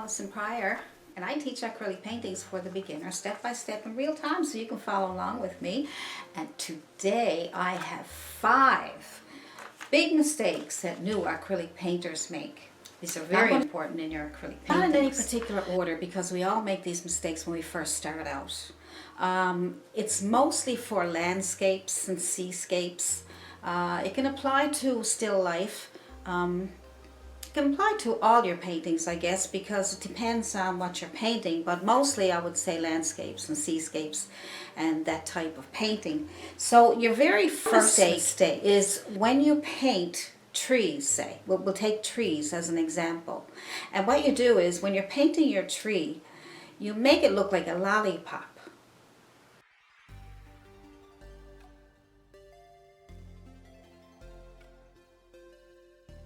Allison Pryor, and I teach acrylic paintings for the beginner, step by step in real time, so you can follow along with me. And today I have 5 big mistakes that new acrylic painters make. These are very important in your acrylic paintings. Not in any particular order, because we all make these mistakes when we first start out. It's mostly for landscapes and seascapes. It can apply to still life. It can apply to all your paintings, I guess, because it depends on what you're painting, but mostly I would say landscapes and seascapes and that type of painting. So your very first mistake is when you paint trees, say. We'll take trees as an example. And what you do is when you're painting your tree, you make it look like a lollipop.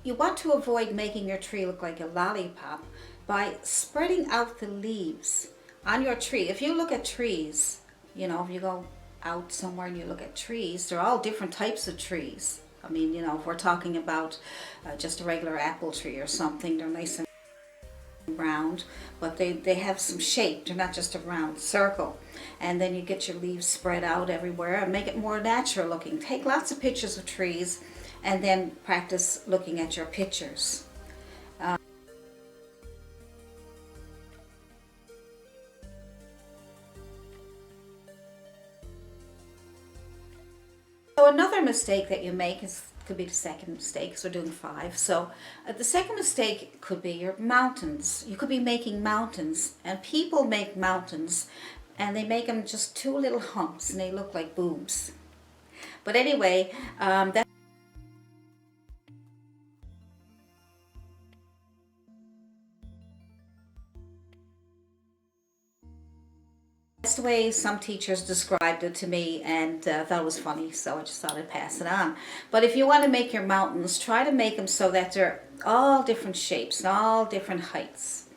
You want to avoid making your tree look like a lollipop by spreading out the leaves on your tree. If you look at trees, you know, if you go out somewhere and you look at trees, they're all different types of trees. I mean, you know, if we're talking about just a regular apple tree or something, they're nice and round, but they have some shape. They're not just a round circle. And then you get your leaves spread out everywhere and make it more natural looking. Take lots of pictures of trees and then practice looking at your pictures. So another mistake that you make could be the second mistake, because we're doing 5. So the second mistake could be your mountains. You could be making mountains, and people make mountains and they make them just 2 little humps and they look like boobs. But anyway, that's the way some teachers described it to me, and thought it was funny, so I just thought I'd pass it on. But if you want to make your mountains, try to make them so that they're all different shapes and all different heights.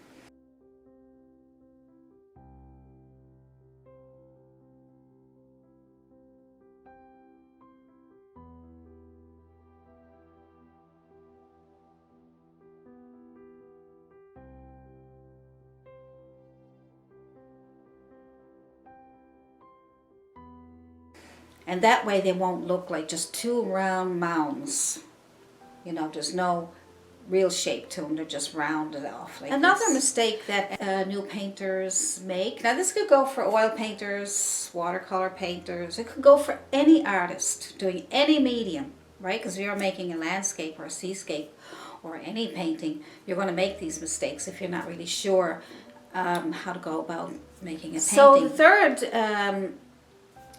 And that way they won't look like just 2 round mounds. You know, there's no real shape to them. They're just rounded off like Another mistake that new painters make, now this could go for oil painters, watercolor painters, it could go for any artist doing any medium, right? Because if you're making a landscape or a seascape or any painting, you're going to make these mistakes if you're not really sure how to go about making a painting. So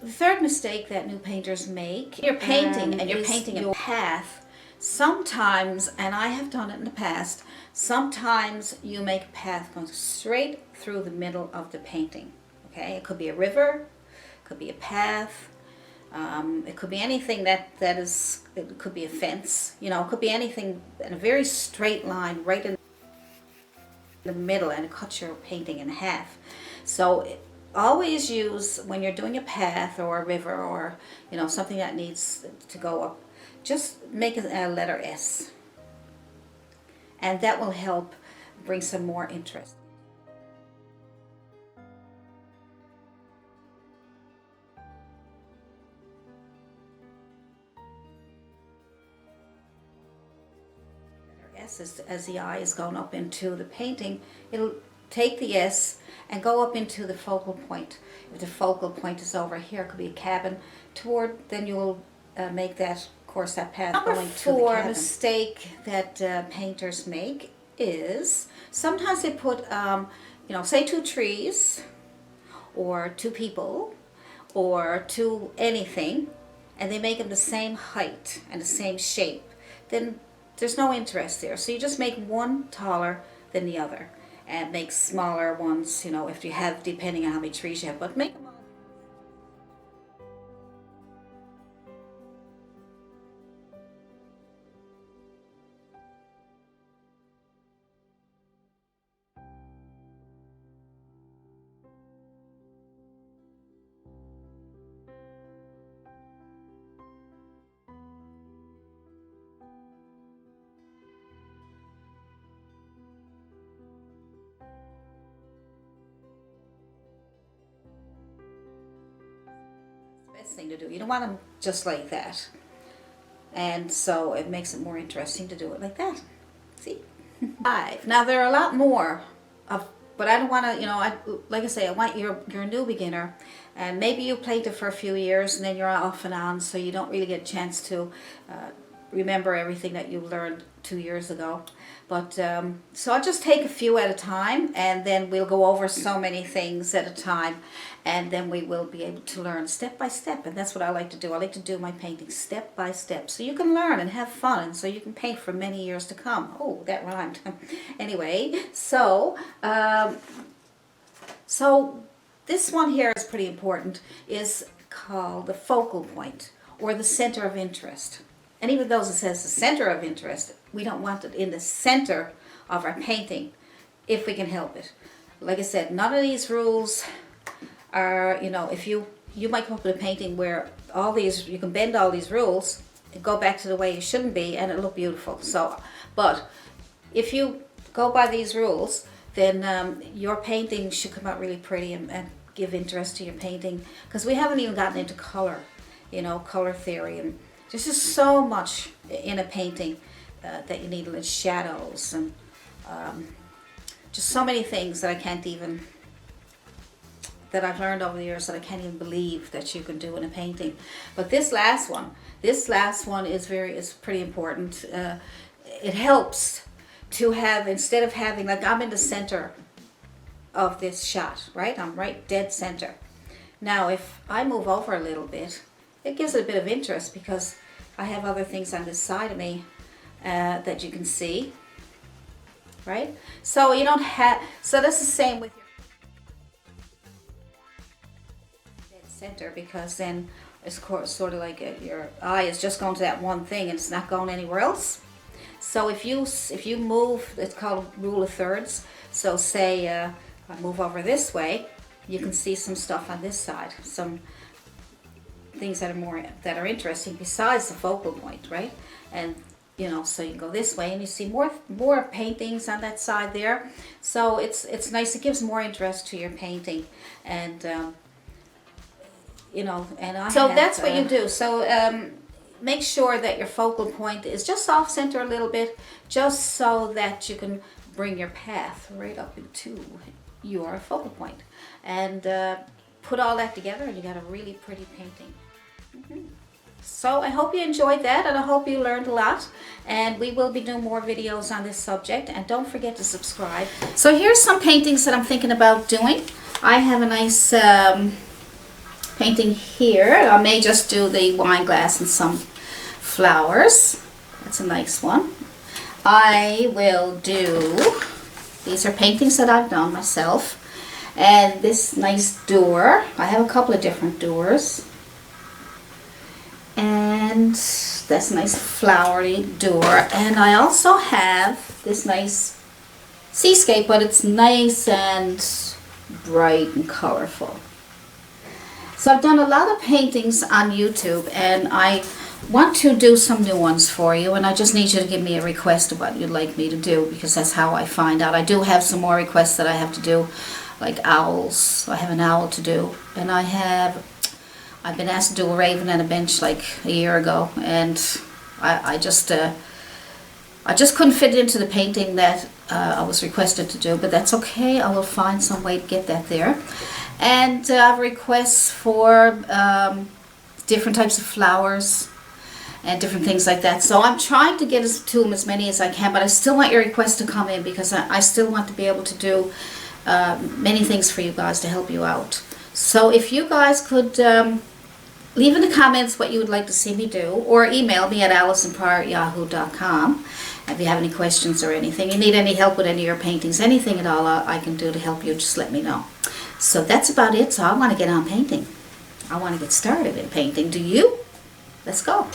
the third mistake that new painters make, you're painting and you're painting a path. Sometimes, and I have done it in the past, sometimes you make a path going straight through the middle of the painting. Okay, it could be a river, it could be a path, it could be anything that is, it could be a fence, you know, it could be anything in a very straight line right in the middle, and it cuts your painting in half. So always use, when you're doing a path or a river or, you know, something that needs to go up, just make a letter S. And that will help bring some more interest. S, as the eye is going up into the painting, it'll take the S and go up into the focal point. If the focal point is over here, it could be a cabin, then you will make that, of course, that path going to the cabin. Number 4 mistake that painters make is sometimes they put, you know, say 2 trees or 2 people or 2 anything, and they make them the same height and the same shape. Then there's no interest there. So you just make one taller than the other, and make smaller ones, you know, if you have, depending on how many trees you have, but make them all. best thing to do. You don't want them just like that. And so it makes it more interesting to do it like that. See? 5. Now there are a lot more of, but I don't want to, you know, like I say, I want you're a new beginner, and maybe you played it for a few years and then you're off and on, so you don't really get a chance to remember everything that you learned 2 years ago. But so I'll just take a few at a time, and then we'll go over so many things at a time, and then we will be able to learn step by step. And that's what I like to do. I like to do my painting step by step, so you can learn and have fun, and so you can paint for many years to come. Oh, that rhymed. Anyway, so so this one here is pretty important. Is called the focal point, or the center of interest. And even though it says the center of interest, we don't want it in the center of our painting if we can help it. Like I said, none of these rules are, you know, if you might come up with a painting where all these, you can bend all these rules and go back to the way it shouldn't be, and it'll look beautiful. So, but if you go by these rules, then your painting should come out really pretty and give interest to your painting, because we haven't even gotten into color, you know, color theory, and there's just so much in a painting that you need, like shadows and just so many things that I can't even, that I've learned over the years that I can't even believe that you can do in a painting. But this last one is pretty important. It helps to have, instead of having, like I'm in the center of this shot, right? I'm right dead center. Now if I move over a little bit, it gives it a bit of interest because I have other things on this side of me that you can see, right? So you don't have, so that's the same with your dead center, because then it's sort of like your eye is just going to that one thing and it's not going anywhere else. So if you move, it's called rule of thirds. So say I move over this way, you can see some stuff on this side, some things that are interesting besides the focal point, right? And you know, so you can go this way and you see more paintings on that side there. So it's nice. It gives more interest to your painting, and you know, and so that's what you do. So make sure that your focal point is just off center a little bit, just so that you can bring your path right up into your focal point, and put all that together, and you got a really pretty painting. So I hope you enjoyed that, and I hope you learned a lot, and we will be doing more videos on this subject, and don't forget to subscribe. So here's some paintings that I'm thinking about doing. I have a nice painting here. I may just do the wine glass and some flowers. That's a nice one. I will do, these are paintings that I've done myself, and this nice door. I have a couple of different doors. And that's a nice flowery door. And I also have this nice seascape, but it's nice and bright and colorful. So I've done a lot of paintings on YouTube, and I want to do some new ones for you, and I just need you to give me a request of what you'd like me to do, because that's how I find out. I do have some more requests that I have to do, like owls. I have an owl to do, and I've been asked to do a raven and a bench like a year ago, and I just couldn't fit it into the painting that I was requested to do, but that's okay. I will find some way to get that there. And I have requests for different types of flowers and different things like that. So I'm trying to get to them as many as I can, but I still want your requests to come in, because I still want to be able to do many things for you guys to help you out. So if you guys could leave in the comments what you would like to see me do, or email me at AllisonPryor@yahoo.com if you have any questions or anything. You need any help with any of your paintings, anything at all I can do to help you, just let me know. So that's about it. So I want to get on painting. I want to get started in painting. Do you? Let's go.